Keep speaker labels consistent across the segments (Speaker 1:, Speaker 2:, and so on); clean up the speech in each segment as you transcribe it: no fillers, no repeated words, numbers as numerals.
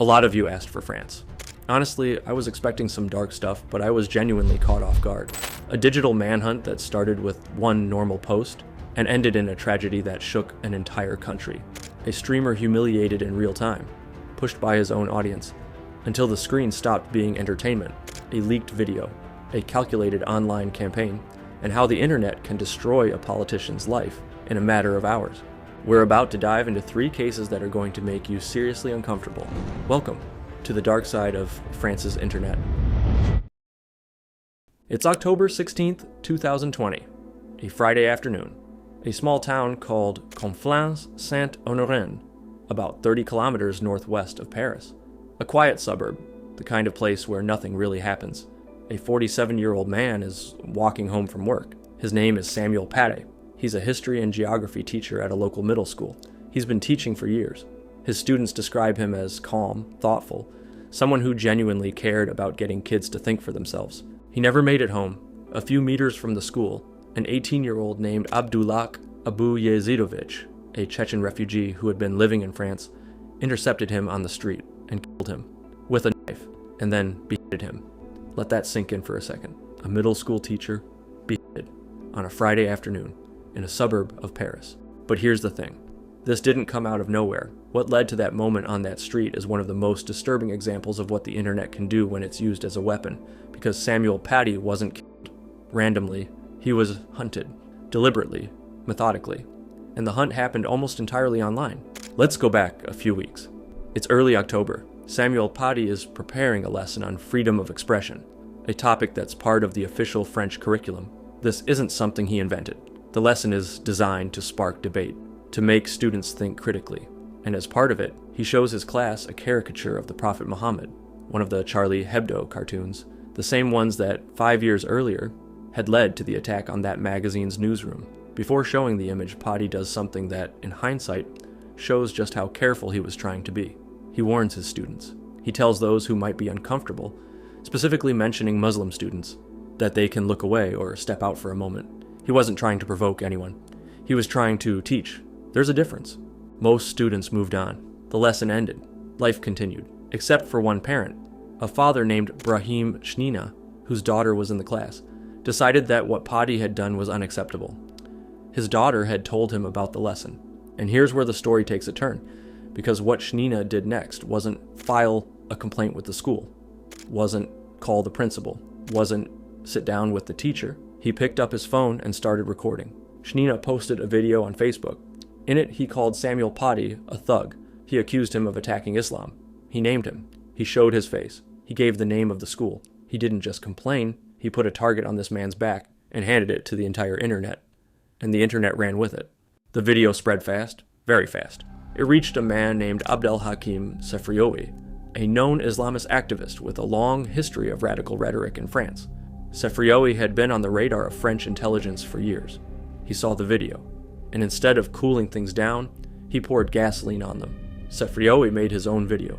Speaker 1: A lot of you asked for France. Honestly, I was expecting some dark stuff, but I was genuinely caught off guard. A digital manhunt that started with one normal post and ended in a tragedy that shook an entire country. A streamer humiliated in real time, pushed by his own audience, until the screen stopped being entertainment. A leaked video, a calculated online campaign, and how the internet can destroy a politician's life in a matter of hours. We're about to dive into 3 cases that are going to make you seriously uncomfortable. Welcome to the dark side of France's internet. It's October 16th, 2020, a Friday afternoon. A small town called Conflans-Saint-Honorine, about 30 kilometers northwest of Paris. A quiet suburb, the kind of place where nothing really happens. A 47-year-old man is walking home from work. His name is Samuel Paty. He's a history and geography teacher at a local middle school. He's been teaching for years. His students describe him as calm, thoughtful, someone who genuinely cared about getting kids to think for themselves. He never made it home. A few meters from the school, an 18-year-old named Abdullah Abu Yazidovich, a Chechen refugee who had been living in France, intercepted him on the street and killed him with a knife, and then beheaded him. Let that sink in for a second. A middle school teacher beheaded on a Friday afternoon in a suburb of Paris. But here's the thing. This didn't come out of nowhere. What led to that moment on that street is one of the most disturbing examples of what the internet can do when it's used as a weapon, because Samuel Paty wasn't killed randomly. He was hunted, deliberately, methodically, and the hunt happened almost entirely online. Let's go back a few weeks. It's early October. Samuel Paty is preparing a lesson on freedom of expression, a topic that's part of the official French curriculum. This isn't something he invented. The lesson is designed to spark debate, to make students think critically, and as part of it, he shows his class a caricature of the Prophet Muhammad, one of the Charlie Hebdo cartoons, the same ones that 5 years earlier had led to the attack on that magazine's newsroom. Before showing the image, Paty does something that, in hindsight, shows just how careful he was trying to be. He warns his students. He tells those who might be uncomfortable, specifically mentioning Muslim students, that they can look away or step out for a moment. He wasn't trying to provoke anyone. He was trying to teach. There's a difference. Most students moved on. The lesson ended. Life continued, except for one parent. A father named Brahim Shnina, whose daughter was in the class, decided that what Paty had done was unacceptable. His daughter had told him about the lesson. And here's where the story takes a turn, because what Shnina did next wasn't file a complaint with the school, wasn't call the principal, wasn't sit down with the teacher. He picked up his phone and started recording. Shnina posted a video on Facebook. In it, he called Samuel Paty a thug. He accused him of attacking Islam. He named him. He showed his face. He gave the name of the school. He didn't just complain. He put a target on this man's back and handed it to the entire internet. And the internet ran with it. The video spread fast, very fast. It reached a man named Abdelhakim Sefrioui, a known Islamist activist with a long history of radical rhetoric in France. Sefrioui had been on the radar of French intelligence for years. He saw the video, and instead of cooling things down, he poured gasoline on them. Sefrioui made his own video.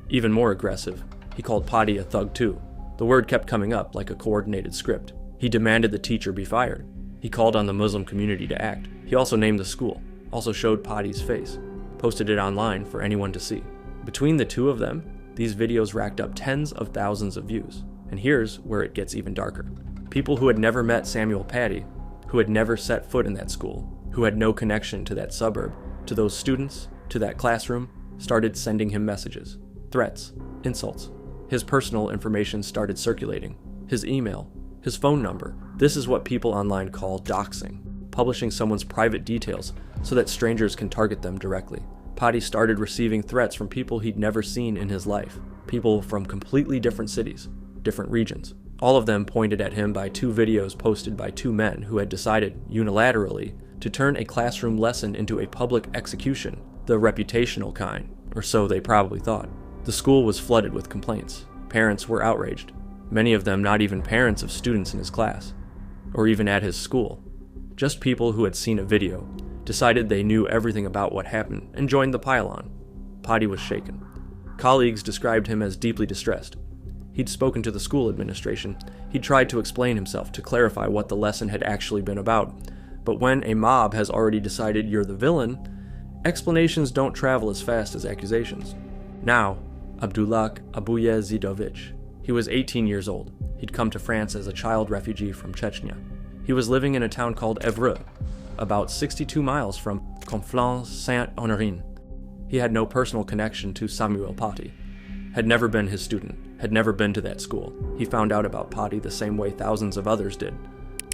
Speaker 1: Even more aggressive, he called Paty a thug too. The word kept coming up like a coordinated script. He demanded the teacher be fired. He called on the Muslim community to act. He also named the school, also showed Paty's face, posted it online for anyone to see. Between the two of them, these videos racked up tens of thousands of views. And here's where it gets even darker. People who had never met Samuel Paty, who had never set foot in that school, who had no connection to that suburb, to those students, to that classroom, started sending him messages, threats, insults. His personal information started circulating. His email, his phone number. This is what people online call doxing, publishing someone's private details so that strangers can target them directly. Paty started receiving threats from people he'd never seen in his life, people from completely different cities, different regions. All of them pointed at him by 2 videos posted by 2 men who had decided, unilaterally, to turn a classroom lesson into a public execution, the reputational kind, or so they probably thought. The school was flooded with complaints. Parents were outraged, many of them not even parents of students in his class, or even at his school. Just people who had seen a video, decided they knew everything about what happened, and joined the pile-on. Paty was shaken. Colleagues described him as deeply distressed. He'd spoken to the school administration. He'd tried to explain himself, to clarify what the lesson had actually been about. But when a mob has already decided you're the villain, explanations don't travel as fast as accusations. Now, Abdullah Abuyezidovich. He was 18 years old. He'd come to France as a child refugee from Chechnya. He was living in a town called Évreux, about 62 miles from Conflans-Sainte-Honorine. He had no personal connection to Samuel Paty, had never been his student, had never been to that school. He found out about Paty the same way thousands of others did,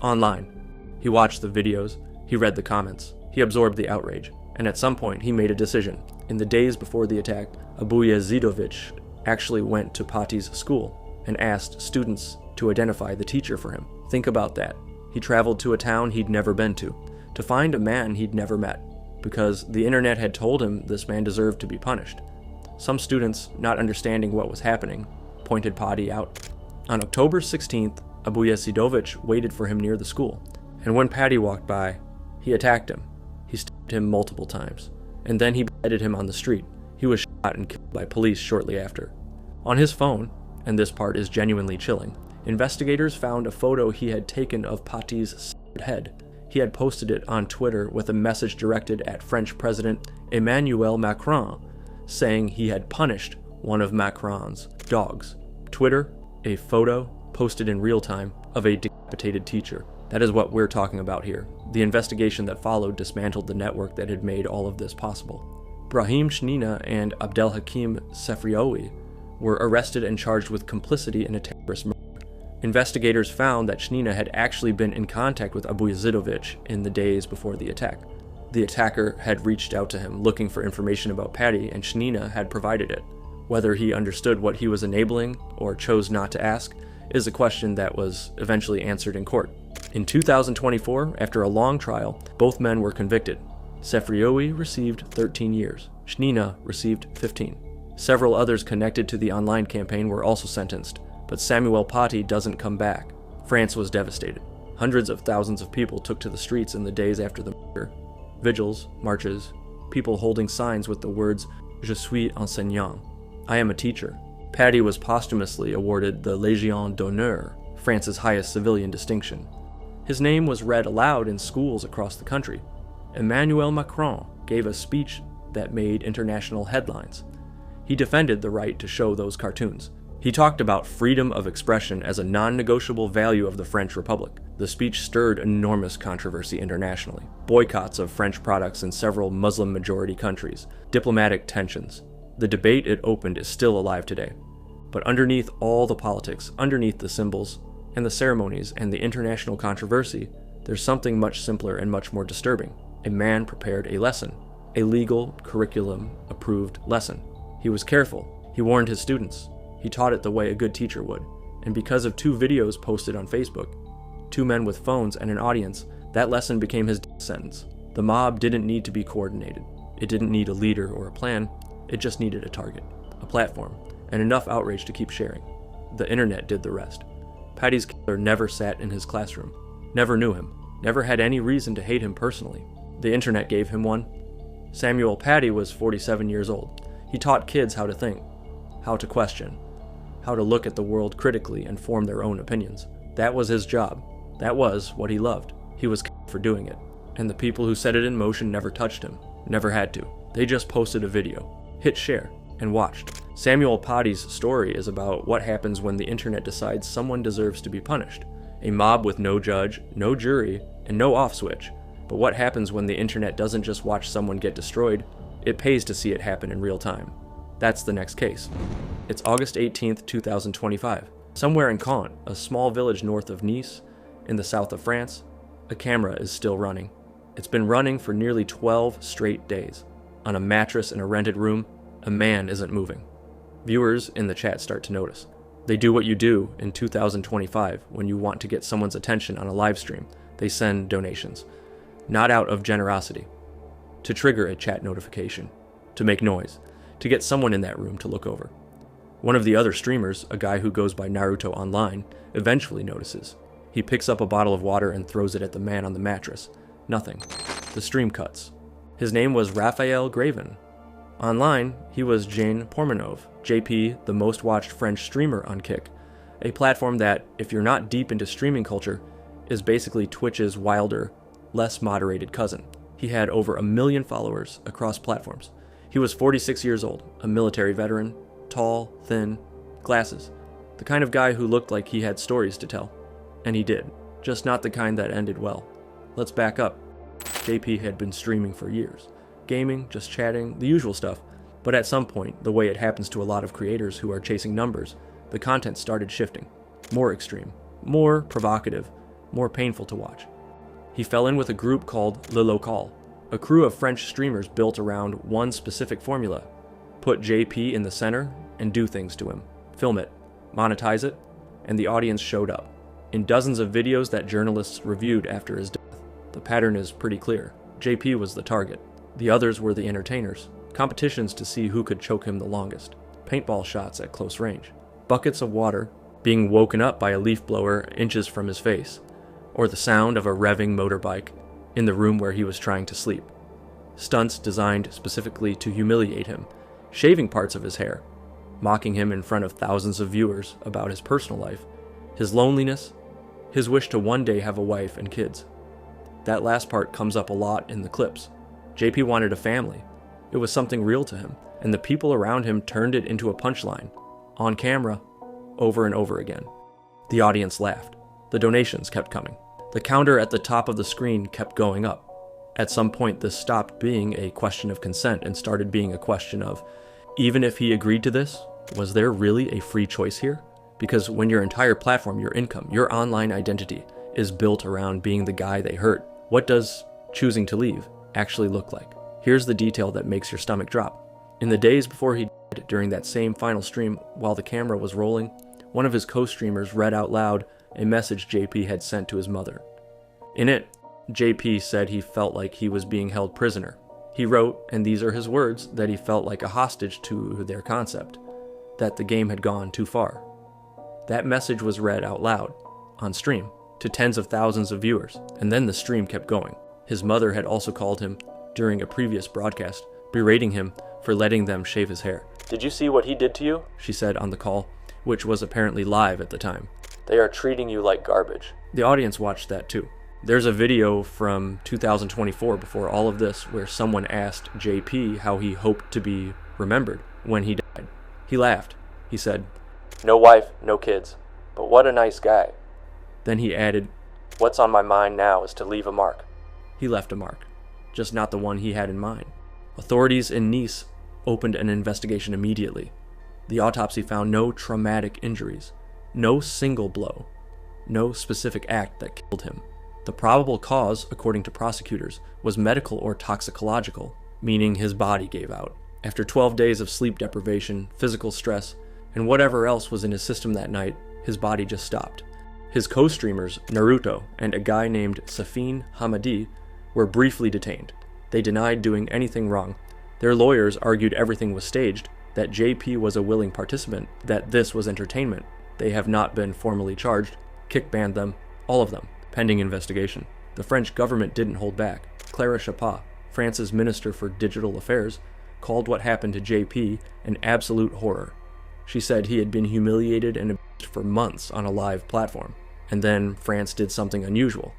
Speaker 1: online. He watched the videos, he read the comments, he absorbed the outrage, and at some point he made a decision. In the days before the attack, Abuyezidovich actually went to Paty's school and asked students to identify the teacher for him. Think about that. He traveled to a town he'd never been to find a man he'd never met, because the internet had told him this man deserved to be punished. Some students, not understanding what was happening, pointed Paty out. On October 16th, Abuyezidovich waited for him near the school, and when Paty walked by, he attacked him. He stabbed him multiple times, and then he beheaded him on the street. He was shot and killed by police shortly after. On his phone, and this part is genuinely chilling, investigators found a photo he had taken of Paty's severed head. He had posted it on Twitter with a message directed at French President Emmanuel Macron, saying he had punished one of Macron's dogs. Twitter, a photo posted in real time of a decapitated teacher. That is what we're talking about here. The investigation that followed dismantled the network that had made all of this possible. Brahim Shnina and Abdelhakim Sefrioui were arrested and charged with complicity in a terrorist murder. Investigators found that Shnina had actually been in contact with Abuyezidovich in the days before the attack. The attacker had reached out to him looking for information about Paty, and Shnina had provided it. Whether he understood what he was enabling or chose not to ask is a question that was eventually answered in court. In 2024, after a long trial, both men were convicted. Sefrioui received 13 years. Shnina received 15. Several others connected to the online campaign were also sentenced, but Samuel Paty doesn't come back. France was devastated. Hundreds of thousands of people took to the streets in the days after the murder. Vigils, marches, people holding signs with the words, "Je suis enseignant," I am a teacher. Paty was posthumously awarded the Légion d'honneur, France's highest civilian distinction. His name was read aloud in schools across the country. Emmanuel Macron gave a speech that made international headlines. He defended the right to show those cartoons. He talked about freedom of expression as a non-negotiable value of the French Republic. The speech stirred enormous controversy internationally. Boycotts of French products in several Muslim-majority countries. Diplomatic tensions. The debate it opened is still alive today. But underneath all the politics, underneath the symbols, and the ceremonies, and the international controversy, there's something much simpler and much more disturbing. A man prepared a lesson. A legal, curriculum-approved lesson. He was careful. He warned his students. He taught it the way a good teacher would. And because of 2 videos posted on Facebook, 2 men with phones and an audience, that lesson became his death sentence. The mob didn't need to be coordinated. It didn't need a leader or a plan. It just needed a target, a platform, and enough outrage to keep sharing. The internet did the rest. Paty's killer never sat in his classroom, never knew him, never had any reason to hate him personally. The internet gave him one. Samuel Paty was 47 years old. He taught kids how to think, how to question, how to look at the world critically and form their own opinions. That was his job. That was what he loved. He was for doing it. And the people who set it in motion never touched him, never had to. They just posted a video, hit share, and watched. Samuel Paty's story is about what happens when the internet decides someone deserves to be punished. A mob with no judge, no jury, and no off switch. But what happens when the internet doesn't just watch someone get destroyed, it pays to see it happen in real time. That's the next case. It's August 18th, 2025. Somewhere in Caen, a small village north of Nice, in the south of France, a camera is still running. It's been running for nearly 12 straight days. On a mattress in a rented room, a man isn't moving. Viewers in the chat start to notice. They do what you do in 2025 when you want to get someone's attention on a live stream. They send donations. Not out of generosity. To trigger a chat notification. To make noise. To get someone in that room to look over. One of the other streamers, a guy who goes by Naruto Online, eventually notices. He picks up a bottle of water and throws it at the man on the mattress. Nothing. The stream cuts. His name was Raphael Graven. Online, he was Jane Pormanov, JP, the most watched French streamer on Kick, a platform that, if you're not deep into streaming culture, is basically Twitch's wilder, less moderated cousin. He had over 1 million followers across platforms. He was 46 years old, a military veteran, tall, thin, glasses. The kind of guy who looked like he had stories to tell. And he did, just not the kind that ended well. Let's back up. JP had been streaming for years. Gaming, just chatting, the usual stuff. But at some point, the way it happens to a lot of creators who are chasing numbers, the content started shifting. More extreme, more provocative, more painful to watch. He fell in with a group called Lilo Call, a crew of French streamers built around one specific formula. Put JP in the center and do things to him. Film it, monetize it, and the audience showed up. In dozens of videos that journalists reviewed after his death, the pattern is pretty clear. JP was the target. The others were the entertainers. Competitions to see who could choke him the longest. Paintball shots at close range. Buckets of water, being woken up by a leaf blower inches from his face, or the sound of a revving motorbike in the room where he was trying to sleep. Stunts designed specifically to humiliate him, shaving parts of his hair, mocking him in front of thousands of viewers about his personal life, his loneliness, his wish to one day have a wife and kids. That last part comes up a lot in the clips. JP wanted a family. It was something real to him, and the people around him turned it into a punchline, on camera, over and over again. The audience laughed. The donations kept coming. The counter at the top of the screen kept going up. At some point, this stopped being a question of consent and started being a question of, even if he agreed to this, was there really a free choice here? Because when your entire platform, your income, your online identity is built around being the guy they hurt, what does choosing to leave actually look like? Here's the detail that makes your stomach drop. In the days before he died, during that same final stream, while the camera was rolling, one of his co-streamers read out loud a message JP had sent to his mother. In it, JP said he felt like he was being held prisoner. He wrote, and these are his words, that he felt like a hostage to their concept, that the game had gone too far. That message was read out loud, on stream, to tens of thousands of viewers, and then the stream kept going. His mother had also called him during a previous broadcast, berating him for letting them shave his hair. "Did you see what he did to you?" she said on the call, which was apparently live at the time. "They are treating you like garbage." The audience watched that too. There's a video from 2024 before all of this where someone asked JP how he hoped to be remembered when he died. He laughed. He said, "No wife, no kids, but what a nice guy." Then he added, "What's on my mind now is to leave a mark." He left a mark, just not the one he had in mind. Authorities in Nice opened an investigation immediately. The autopsy found no traumatic injuries, no single blow, no specific act that killed him. The probable cause, according to prosecutors, was medical or toxicological, meaning his body gave out. After 12 days of sleep deprivation, physical stress, and whatever else was in his system that night, his body just stopped. His co-streamers, Naruto and a guy named Safin Hamadi, were briefly detained. They denied doing anything wrong. Their lawyers argued everything was staged, that JP was a willing participant, that this was entertainment. They have not been formally charged, kick-banned them, all of them, pending investigation. The French government didn't hold back. Clara Chaput, France's Minister for Digital Affairs, called what happened to JP an absolute horror. She said he had been humiliated and abused for months on a live platform. And then France did something unusual.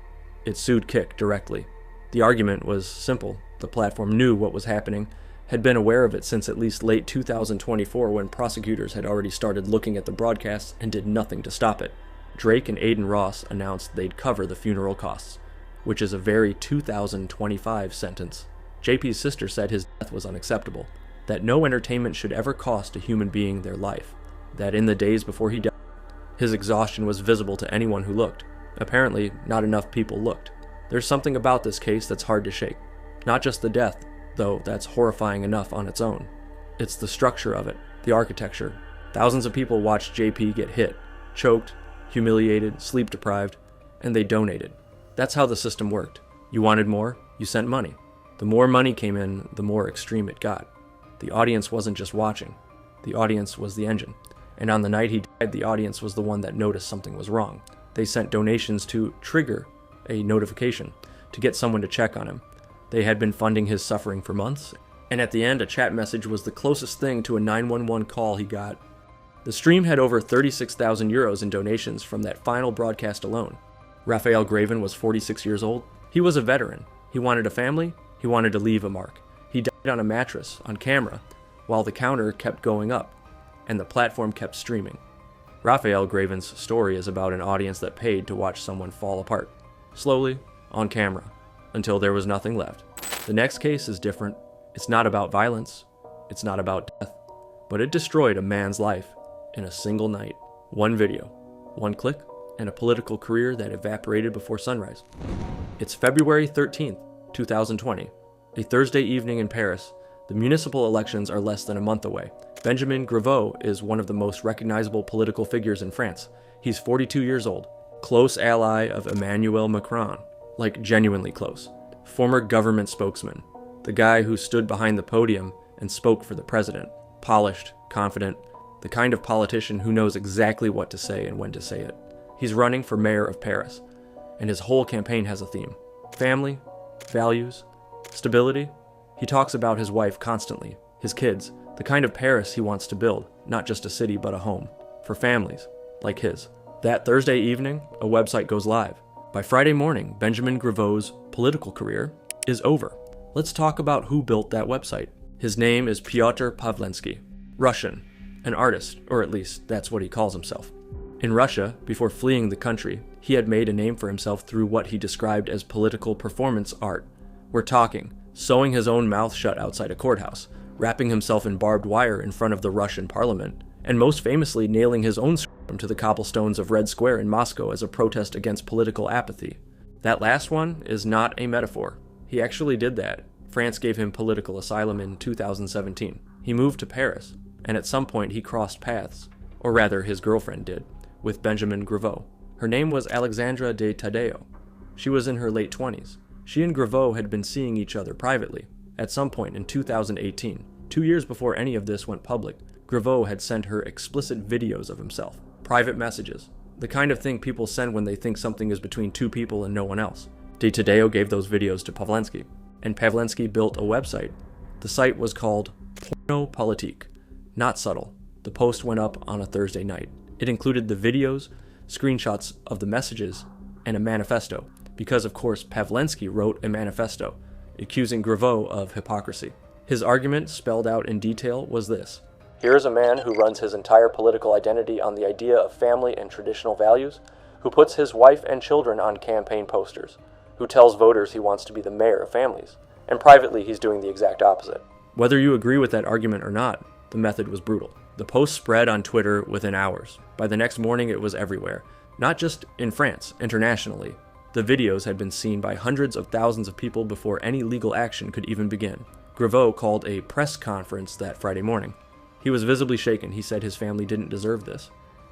Speaker 1: It sued Kik directly. The argument was simple. The platform knew what was happening, had been aware of it since at least late 2024 when prosecutors had already started looking at the broadcasts and did nothing to stop it. Drake and Aiden Ross announced they'd cover the funeral costs, which is a very 2025 sentence. JP's sister said his death was unacceptable, that no entertainment should ever cost a human being their life, that in the days before he died, his exhaustion was visible to anyone who looked. Apparently, not enough people looked. There's something about this case that's hard to shake. Not just the death, though that's horrifying enough on its own. It's the structure of it, the architecture. Thousands of people watched JP get hit, choked, humiliated, sleep deprived, and they donated. That's how the system worked. You wanted more, you sent money. The more money came in, the more extreme it got. The audience wasn't just watching. The audience was the engine. And on the night he died, the audience was the one that noticed something was wrong. They sent donations to trigger a notification, to get someone to check on him. They had been funding his suffering for months, and at the end, a chat message was the closest thing to a 911 call he got. The stream had over 36,000 euros in donations from that final broadcast alone. Raphael Graven was 46 years old. He was a veteran. He wanted a family. He wanted to leave a mark. He died on a mattress, on camera, while the counter kept going up. and the platform kept streaming. Raphael Graven's story is about an audience that paid to watch someone fall apart, slowly, on camera, until there was nothing left. The next case is different. It's not about violence, it's not about death, but it destroyed a man's life in a single night. One video, one click, and a political career that evaporated before sunrise. It's February 13th, 2020, a Thursday evening in Paris. The municipal elections are less than a month away. Benjamin Griveaux is one of the most recognizable political figures in France. He's 42 years old, close ally of Emmanuel Macron, like genuinely close. Former government spokesman, the guy who stood behind the podium and spoke for the president. Polished, confident, the kind of politician who knows exactly what to say and when to say it. He's running for mayor of Paris, and his whole campaign has a theme: family, values, stability. He talks about his wife constantly, his kids, the kind of Paris he wants to build, not just a city but a home, for families like his. That Thursday evening, a website goes live. By Friday morning, Benjamin Griveaux's political career is over. Let's talk about who built that website. His name is Pyotr Pavlinsky, Russian, an artist, or at least that's what he calls himself. In Russia, before fleeing the country, he had made a name for himself through what he described as political performance art. We're talking sewing his own mouth shut outside a courthouse, wrapping himself in barbed wire in front of the Russian parliament, and most famously nailing his own scrotum to the cobblestones of Red Square in Moscow as a protest against political apathy. That last one is not a metaphor. He actually did that. France gave him political asylum in 2017. He moved to Paris, and at some point he crossed paths, or rather his girlfriend did, with Benjamin Griveaux. Her name was Alexandra de Tadeo. She was in her late 20s. She and Griveaux had been seeing each other privately. At some point in 2018, 2 years before any of this went public, Griveaux had sent her explicit videos of himself, private messages, the kind of thing people send when they think something is between two people and no one else. De Tadeo gave those videos to Pavlinsky, and Pavlinsky built a website. The site was called Porno Politique. Not subtle. The post went up on a Thursday night. It included the videos, screenshots of the messages, and a manifesto, because of course Pavlinsky wrote a manifesto, accusing Griveaux of hypocrisy. His argument, spelled out in detail, was this: here is a man who runs his entire political identity on the idea of family and traditional values, who puts his wife and children on campaign posters, who tells voters he wants to be the mayor of families, and privately he's doing the exact opposite. Whether you agree with that argument or not, the method was brutal. The post spread on Twitter within hours. By the next morning it was everywhere, not just in France, internationally. The videos had been seen by hundreds of thousands of people before any legal action could even begin. Griveaux called a press conference that Friday morning. He was visibly shaken. He said his family didn't deserve this,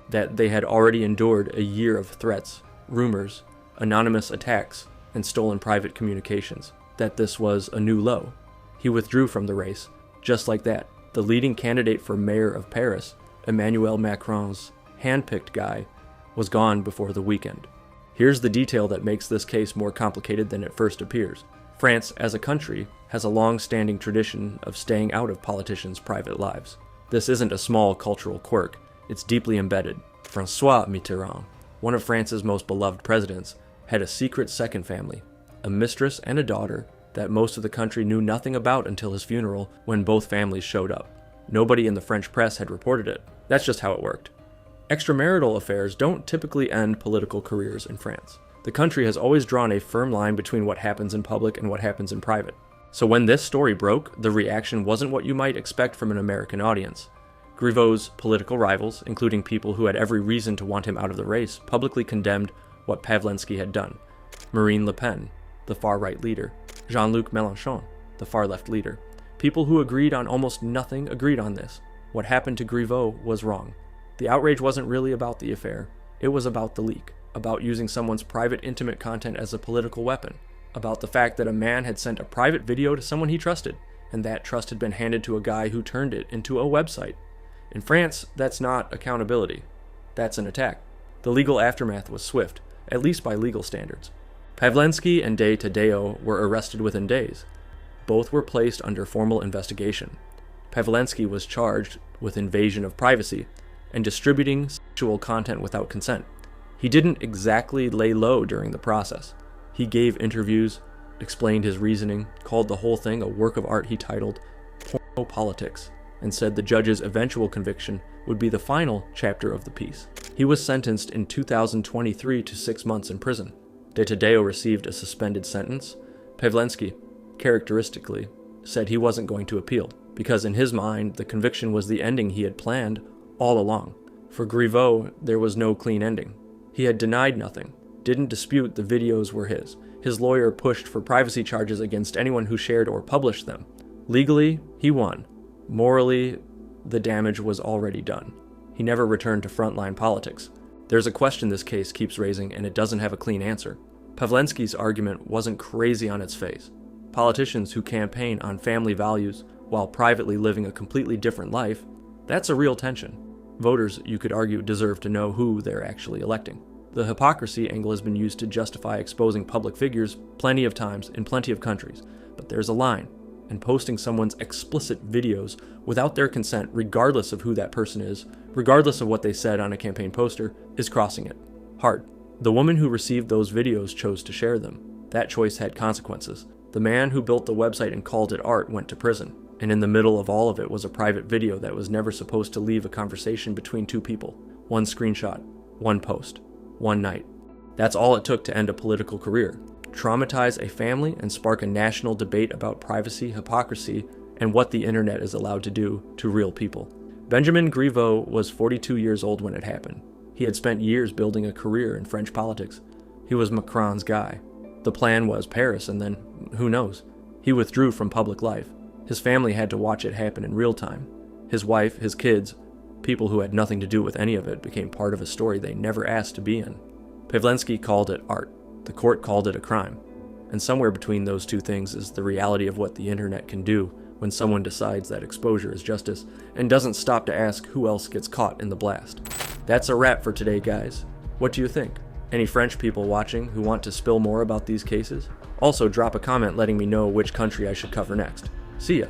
Speaker 1: that they had already endured a year of threats, rumors, anonymous attacks, and stolen private communications, that this was a new low. He withdrew from the race, just like that. The leading candidate for mayor of Paris, Emmanuel Macron's hand-picked guy, was gone before the weekend. Here's the detail that makes this case more complicated than it first appears. France, as a country, has a long-standing tradition of staying out of politicians' private lives. This isn't a small cultural quirk. It's deeply embedded. François Mitterrand, one of France's most beloved presidents, had a secret second family, a mistress and a daughter that most of the country knew nothing about until his funeral, when both families showed up. Nobody in the French press had reported it. That's just how it worked. Extramarital affairs don't typically end political careers in France. The country has always drawn a firm line between what happens in public and what happens in private. So when this story broke, the reaction wasn't what you might expect from an American audience. Griveaux's political rivals, including people who had every reason to want him out of the race, publicly condemned what Pavlinsky had done. Marine Le Pen, the far-right leader. Jean-Luc Mélenchon, the far-left leader. People who agreed on almost nothing agreed on this. What happened to Griveaux was wrong. The outrage wasn't really about the affair. It was about the leak, about using someone's private, intimate content as a political weapon, about the fact that a man had sent a private video to someone he trusted, and that trust had been handed to a guy who turned it into a website. In France, that's not accountability. That's an attack. The legal aftermath was swift, at least by legal standards. Pavlinsky and De Tadeo were arrested within days. Both were placed under formal investigation. Pavlinsky was charged with invasion of privacy and distributing sexual content without consent. He didn't exactly lay low during the process. He gave interviews, explained his reasoning, called the whole thing a work of art he titled Porno Politics, and said the judge's eventual conviction would be the final chapter of the piece. He was sentenced in 2023 to 6 months in prison. De Taddeo received a suspended sentence. Pavlinsky, characteristically, said he wasn't going to appeal, because in his mind, the conviction was the ending he had planned all along. For Griveaux, there was no clean ending. He had denied nothing, didn't dispute the videos were his. His lawyer pushed for privacy charges against anyone who shared or published them. Legally, he won. Morally, the damage was already done. He never returned to frontline politics. There's a question this case keeps raising, and it doesn't have a clean answer. Pavlinsky's argument wasn't crazy on its face. Politicians who campaign on family values while privately living a completely different life, that's a real tension. Voters, you could argue, deserve to know who they're actually electing. The hypocrisy angle has been used to justify exposing public figures plenty of times in plenty of countries, but there's a line, and posting someone's explicit videos without their consent, regardless of who that person is, regardless of what they said on a campaign poster, is crossing it. Hard. The woman who received those videos chose to share them. That choice had consequences. The man who built the website and called it art went to prison, and in the middle of all of it was a private video that was never supposed to leave a conversation between two people. One screenshot, one post, one night. That's all it took to end a political career. Traumatize a family and spark a national debate about privacy, hypocrisy, and what the internet is allowed to do to real people. Benjamin Griveaux was 42 years old when it happened. He had spent years building a career in French politics. He was Macron's guy. The plan was Paris, and then, who knows? He withdrew from public life. His family had to watch it happen in real time. His wife, his kids, people who had nothing to do with any of it, became part of a story they never asked to be in. Pavlinsky called it art. The court called it a crime. And somewhere between those two things is the reality of what the internet can do when someone decides that exposure is justice and doesn't stop to ask who else gets caught in the blast. That's a wrap for today, guys. What do you think? Any French people watching who want to spill more about these cases? Also, drop a comment letting me know which country I should cover next. See ya!